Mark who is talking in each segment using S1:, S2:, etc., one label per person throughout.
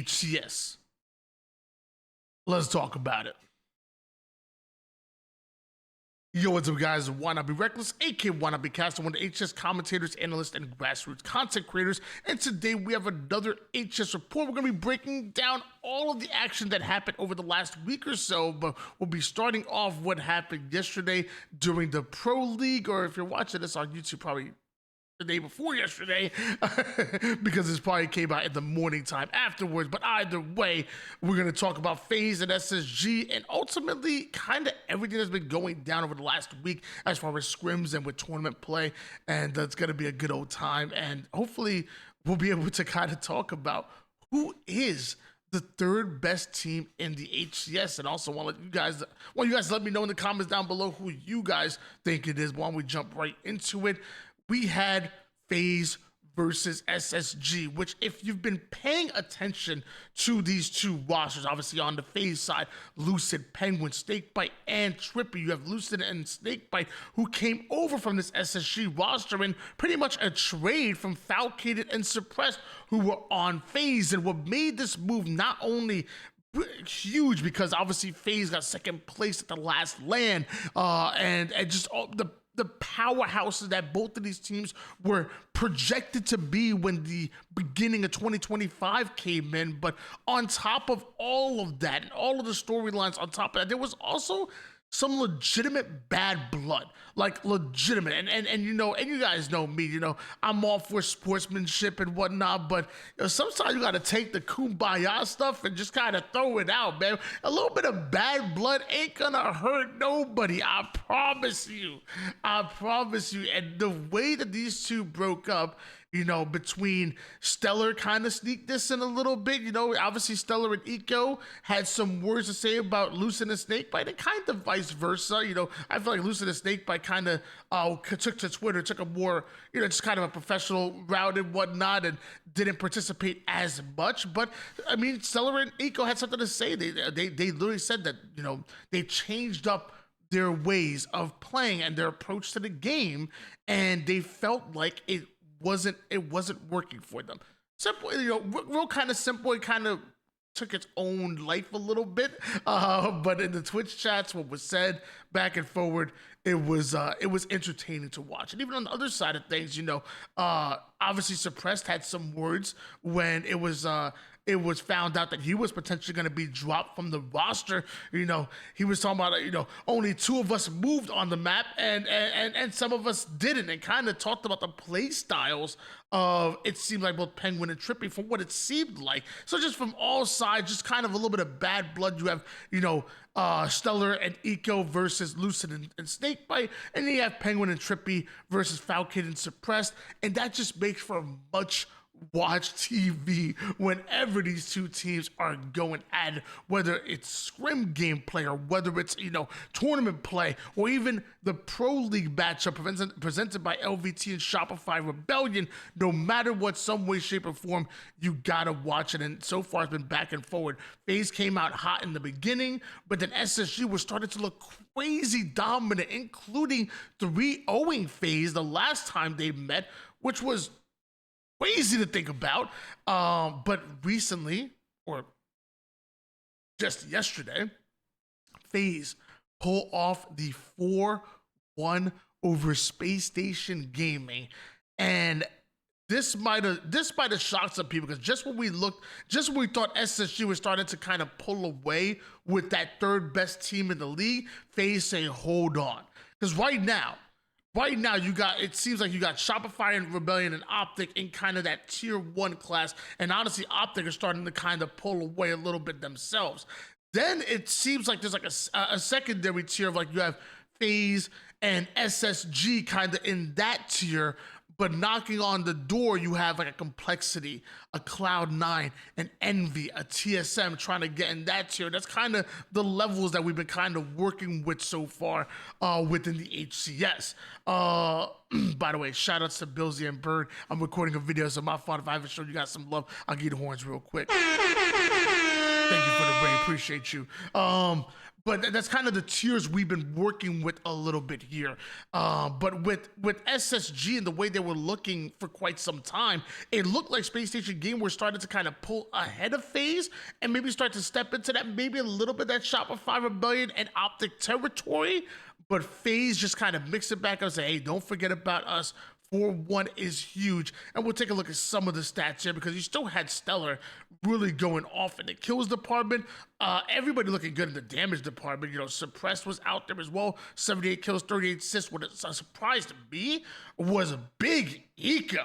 S1: HCS. Let's talk about it. Yo, what's up, guys? YNOT Be Reckless, aka YNOT Be Caster, one of the HCS commentators, analysts, and grassroots content creators. And today we have another HCS report. We're going to be breaking down all of the action that happened over the last week or so, but we'll be starting off what happened yesterday during the Pro League, or if you're watching this on YouTube, probably the day before yesterday, because this probably came out in the morning time afterwards. But either way, we're going to talk about Faze and SSG and ultimately kind of everything that's been going down over the last week as far as scrims and with tournament play. And it's going to be a good old time. And hopefully we'll be able to kind of talk about who is the third best team in the HCS. And also want you guys let me know in the comments down below who you guys think it is. Why don't we jump right into it? We had Faze versus SSG, which if you've been paying attention to these two rosters, obviously on the Faze side, Lucid, Penguin, Snakebite, and Trippy. You have Lucid and Snakebite who came over from this SSG roster in pretty much a trade from Falcated and Suppressed, who were on Faze. And what made this move not only huge, because obviously Faze got second place at the last LAN, and just all the powerhouses that both of these teams were projected to be when the beginning of 2025 came in. But on top of all of that and all of the storylines on top of that, there was also some legitimate bad blood, like legitimate. And you know, and you guys know me, you know, I'm all for sportsmanship and whatnot, but you know, sometimes you got to take the kumbaya stuff and just kind of throw it out, man. A little bit of bad blood ain't gonna hurt nobody. I promise you. And the way that these two broke up, you know, between Stellar kind of sneaked this in a little bit, you know, obviously Stellar and Eco had some words to say about Lucid and Snakebite, and kind of vice versa. You know, I feel like Lucid and Snakebite kind of took to Twitter, took a more, you know, just kind of a professional route and whatnot, and didn't participate as much. But I mean, Stellar and Eco had something to say. They literally said that, you know, they changed up their ways of playing and their approach to the game, and they felt like it wasn't working for them. Simple, you know, real kind of simple. It kind of took its own life a little bit, but in the Twitch chats, what was said back and forward, it was entertaining to watch. And even on the other side of things, you know, obviously Suppressed had some words when it was found out that he was potentially going to be dropped from the roster. You know, he was talking about, you know, only 2 of us moved on the map and some of us didn't, and kind of talked about the play styles of, it seemed like, both Penguin and Trippy, from what it seemed like. So just from all sides, just kind of a little bit of bad blood. You have, you know, Stellar and Eco versus Lucid and Snakebite, and then you have Penguin and Trippy versus Falcon and Suppressed, and that just makes for much watch TV whenever these two teams are going at it, whether it's scrim gameplay or whether it's, you know, tournament play, or even the Pro League matchup presented by LVT and Shopify Rebellion. No matter what, some way, shape, or form, you gotta watch it. And so far it's been back and forward. Faze came out hot in the beginning, but then SSG was starting to look crazy dominant, including 3-0ing Faze the last time they met, which was crazy to think about. But recently, or just yesterday, Faze pulled off the 4-1 over Space Station Gaming, and this might have shocked some people, because just when we thought SSG was starting to kind of pull away with that third best team in the league, Faze saying, hold on, because right now, it seems like you got Shopify and Rebellion and Optic in kind of that tier 1 class. And honestly, Optic are starting to kind of pull away a little bit themselves. Then it seems like there's like a secondary tier of, like, you have Faze and SSG kind of in that tier. But knocking on the door, you have like a Complexity, a Cloud9, an Envy, a TSM trying to get in that tier. That's kind of the levels that we've been kind of working with so far within the HCS. By the way, shout outs to Billsy and Bird. I'm recording a video, so my fault if I haven't shown you guys some love. I'll give you the horns real quick. Thank you for the raid. Appreciate you. But that's kind of the tiers we've been working with a little bit here. But with SSG and the way they were looking for quite some time, it looked like Space Station Game were starting to kind of pull ahead of Faze and maybe start to step into that, maybe a little bit that Shopify Rebellion and Optic territory. But Faze just kind of mixed it back up and say, hey, don't forget about us. 4-1 is huge. And we'll take a look at some of the stats here because you still had Stellar really going off in the kills department. Everybody looking good in the damage department. You know, Suppressed was out there as well. 78 kills, 38 assists. What a surprise to me was a big eco.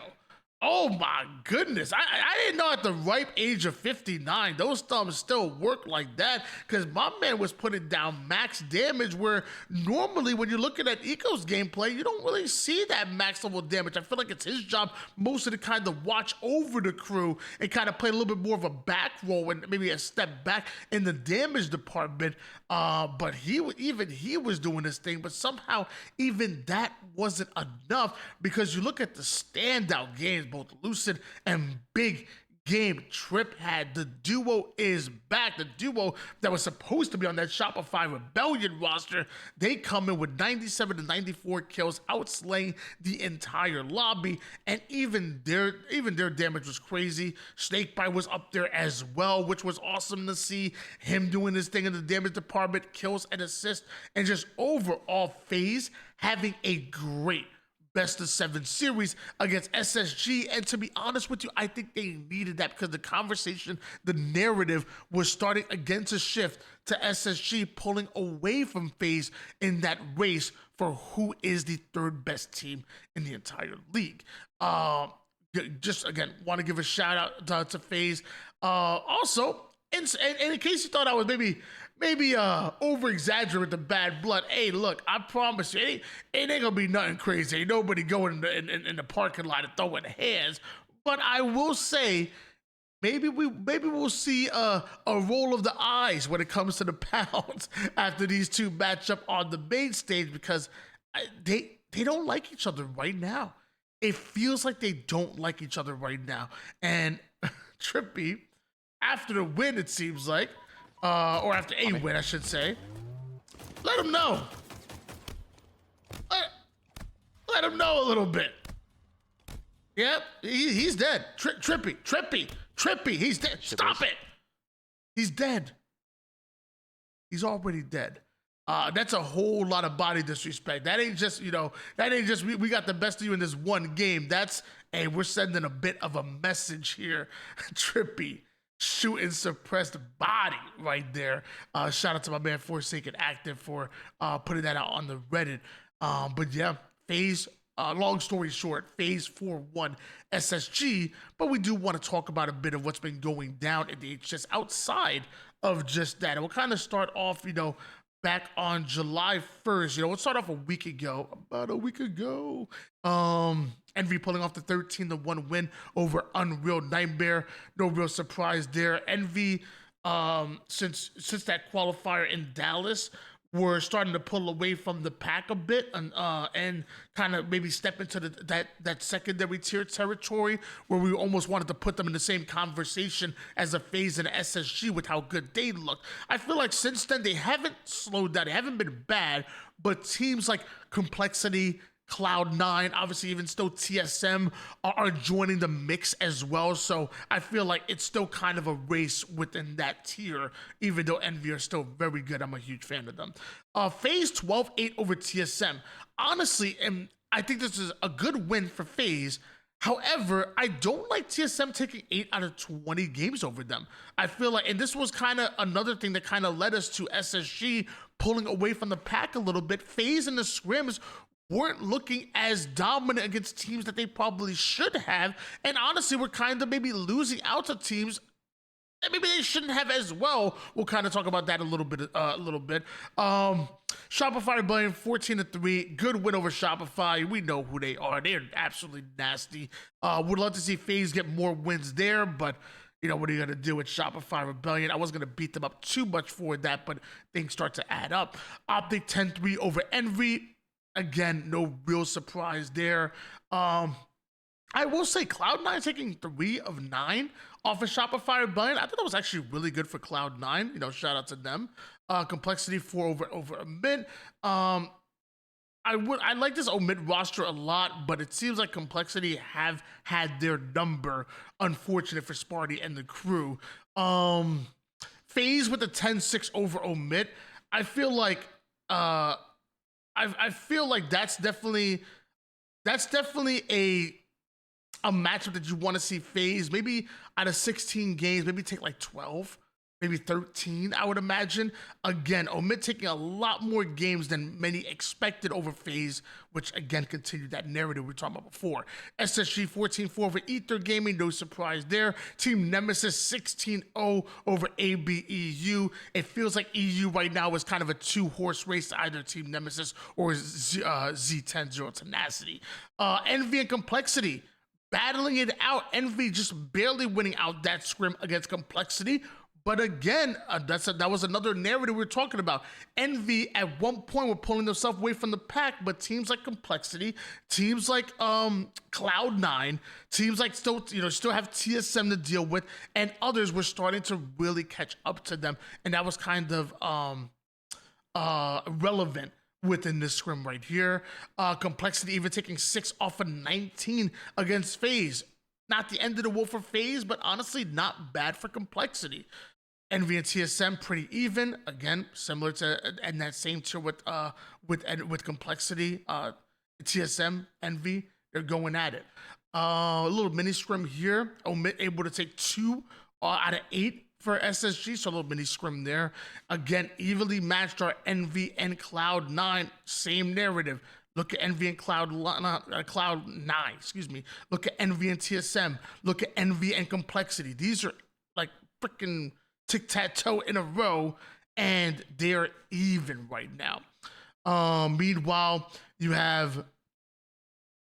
S1: Oh my goodness. I didn't know at the ripe age of 59, those thumbs still work like that, because my man was putting down max damage where normally when you're looking at Eco's gameplay, you don't really see that max level damage. I feel like it's his job most of the time to watch over the crew and kind of play a little bit more of a back roll and maybe a step back in the damage department. But he was doing this thing, but somehow even that wasn't enough, because you look at the standout games, both Lucid and Big Game Trip had. The duo is back. The duo that was supposed to be on that Shopify Rebellion roster, they come in with 97 to 94 kills, outslaying the entire lobby, and even their damage was crazy. Snakebite was up there as well, which was awesome to see him doing his thing in the damage department, kills and assists, and just overall Faze having a great best of 7 series against SSG. And to be honest with you, I think they needed that, because the conversation, the narrative was starting again to shift to SSG pulling away from Faze in that race for who is the 3rd best team in the entire league. Just again, want to give a shout out to Faze. Also, in case you thought I was maybe over exaggerate with the bad blood. Hey, look, I promise you, it ain't gonna be nothing crazy. Ain't nobody going in the parking lot and throwing hands. But I will say, maybe we'll see a roll of the eyes when it comes to the pounds after these two match up on the main stage, because they don't like each other right now. It feels like they don't like each other right now. And Trippy, after the win, it seems like, or after a win, I should say, let him know. Let him know a little bit. Yep, he's dead. Trippy, he's dead. Stop it. He's dead. He's already dead. That's a whole lot of body disrespect. That ain't just, we got the best of you in this one game. That's, hey, we're sending a bit of a message here. Trippy shooting Suppressed body right there. Shout out to my man Forsaken Active for putting that out on the Reddit. But yeah, Faze, long story short, Faze 4-1 SSG. But we do want to talk about a bit of what's been going down in the HS outside of just that. And we'll kind of start off, back on July 1st. We'll start off about a week ago. Envy pulling off the 13-1 win over Unreal Nightmare. No real surprise there. Envy, since that qualifier in Dallas, were starting to pull away from the pack a bit and kind of maybe step into that secondary tier territory where we almost wanted to put them in the same conversation as a Faze and SSG with how good they looked. I feel like since then they haven't slowed down. They haven't been bad, but teams like Complexity, Cloud9, obviously even still TSM are joining the mix as well. So I feel like it's still kind of a race within that tier, even though Envy are still very good. I'm a huge fan of them. Faze 12-8 over TSM. Honestly, and I think this is a good win for Faze. However, I don't like TSM taking 8 out of 20 games over them. I feel like, and this was kind of another thing that kind of led us to SSG pulling away from the pack a little bit. Faze in the scrims weren't looking as dominant against teams that they probably should have. And honestly, we're kind of maybe losing out to teams that maybe they shouldn't have as well. We'll kind of talk about that a little bit. Shopify Rebellion 14-3, good win over Shopify. We know who they are. They're absolutely nasty. Would love to see Faze get more wins there, but what are you gonna do with Shopify Rebellion? I wasn't gonna beat them up too much for that, but things start to add up. Optic 10-3 over Envy. Again, no real surprise there. I will say Cloud9 taking 3 of 9 off of Shopify Rebellion. I thought that was actually really good for Cloud9. You know, shout out to them. Complexity 4 over a mid. I like this Omid roster a lot, but it seems like Complexity have had their number. Unfortunate for Sparty and the crew. Faze with the 10-6 over Omid. I feel like I feel like that's definitely a matchup that you want to see Faze maybe out of 16 games, maybe take like 12. Maybe 13, I would imagine. Again, Omid taking a lot more games than many expected over Faze, which again continued that narrative we were talking about before. SSG 14-4 over Ether Gaming, no surprise there. Team Nemesis 16-0 over ABEU. It feels like EU right now is kind of a two-horse race to either Team Nemesis or Z10 Zero Tenacity. Envy and Complexity battling it out. Envy just barely winning out that scrim against Complexity. But again, that was another narrative we were talking about. Envy at one point were pulling themselves away from the pack, but teams like Complexity, teams like Cloud9, teams like still have TSM to deal with, and others were starting to really catch up to them, and that was kind of relevant within this scrim right here. Complexity even taking 6 off of 19 against Faze. Not the end of the world for Faze, but honestly not bad for Complexity. Envy and TSM pretty even. Again, similar to and that same tier with Complexity. TSM, Envy, they're going at it. A little mini scrim here. Omid able to take 2 out of 8 for SSG, so a little mini scrim there. Again, evenly matched are Envy and Cloud9. Same narrative. Look at Envy and Cloud9, excuse me. Look at Envy and TSM. Look at Envy and Complexity. These are like freaking tic-tac-toe in a row, and they're even right now. Meanwhile, you have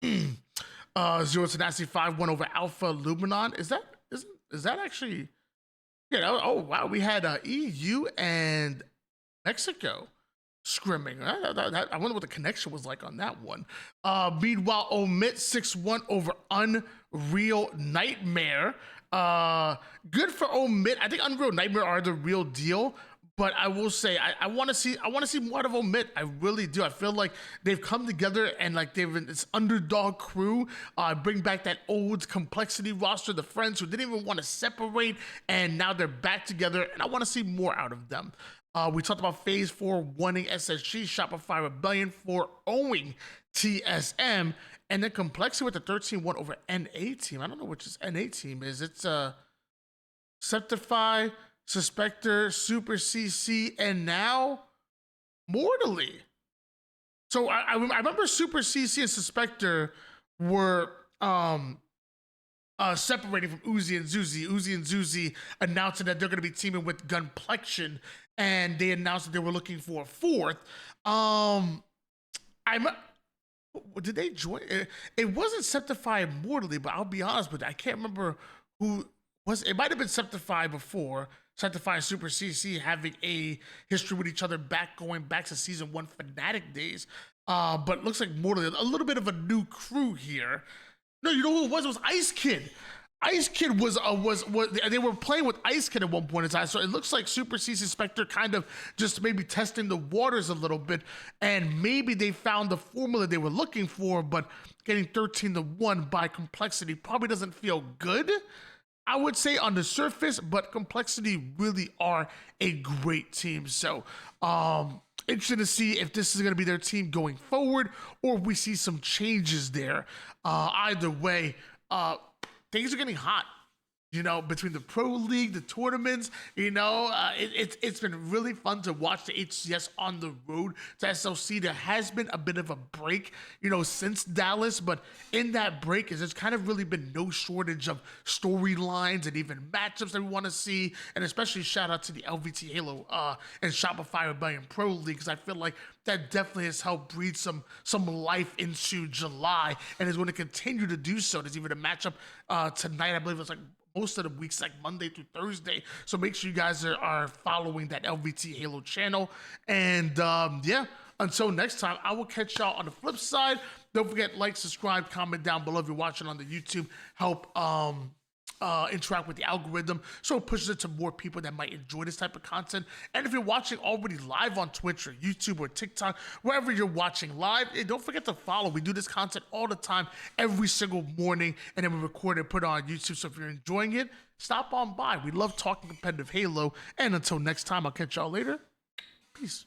S1: Zero Tenacity 5-1 over Alpha Luminon. Is that actually? Yeah. Oh wow, we had EU and Mexico scrimming. I wonder what the connection was like on that one. Meanwhile, Omid 6-1 over Unreal Nightmare. Good for Omid. I think Unreal Nightmare are the real deal, but I will say I want to see more of Omid. I really do. I feel like they've come together and like they've been this underdog crew. Bring back that old Complexity roster, the friends who didn't even want to separate, and now they're back together, and I want to see more out of them. We talked about Faze 4 winning SSG, Shopify Rebellion 4 owing TSM, and then Complexity with the 13-1 over NA team. I don't know which is NA team is. It's Septify, Suspector, Super CC, and now Mortally. So I remember Super CC and Suspector were separating from Uzi and Zuzi. Uzi and Zuzi announcing that they're going to be teaming with Gunplexion, and they announced that they were looking for a fourth. Did they join? It wasn't Septify Mortally, but I'll be honest with you, I can't remember who was. It might have been Septify before. Septify and Super CC having a history with each other going back to season 1 Fnatic days. But looks like Mortally, a little bit of a new crew here. No, you know who it was? It was Ice Kid. Ice Kid was they were playing with Ice Kid at one point in time, so it looks like Super CC Spectre kind of just maybe testing the waters a little bit, and maybe they found the formula they were looking for, but getting 13-1 by Complexity probably doesn't feel good, I would say, on the surface, but Complexity really are a great team. So interested to see if this is going to be their team going forward, or if we see some changes there. Either way, things are getting hot, you know, between the Pro League, the tournaments, you know, it's been really fun to watch the HCS on the road to SOC. There has been a bit of a break, you know, since Dallas, but in that break, there's kind of really been no shortage of storylines and even matchups that we want to see, and especially shout out to the LVT Halo and Shopify Rebellion Pro League, because I feel like that definitely has helped breathe some life into July, and is going to continue to do so. There's even a matchup tonight, I believe it's like most of the weeks, like Monday through Thursday. So make sure you guys are following that LVT Halo channel. And yeah, until next time, I will catch y'all on the flip side. Don't forget, like, subscribe, comment down below if you're watching on the YouTube. Help interact with the algorithm, so it pushes it to more people that might enjoy this type of content. And if you're watching already live on Twitch or YouTube or TikTok, wherever you're watching live, don't forget to follow. We do this content all the time, every single morning, and then we record it and put it on YouTube. So if you're enjoying it, stop on by. We love talking competitive Halo. And until next time, I'll catch y'all later. Peace.